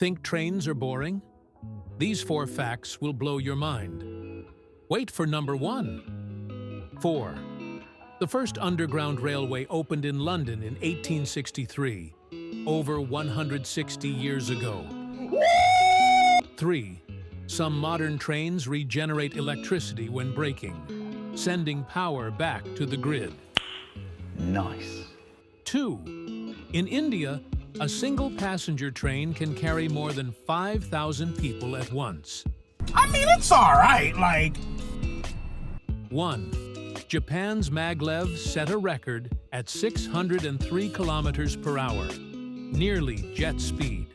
Think trains are boring? These 4 facts will blow your mind. Wait for number 1. 4. The first underground railway opened in London in 1863, over 160 years ago. 3. Some modern trains regenerate electricity when braking, sending power back to the grid. Nice. 2. In India, a single passenger train can carry more than 5,000 people at once. I mean, it's all right, like... 1. Japan's maglev set a record at 603 kilometers per hour, nearly jet speed.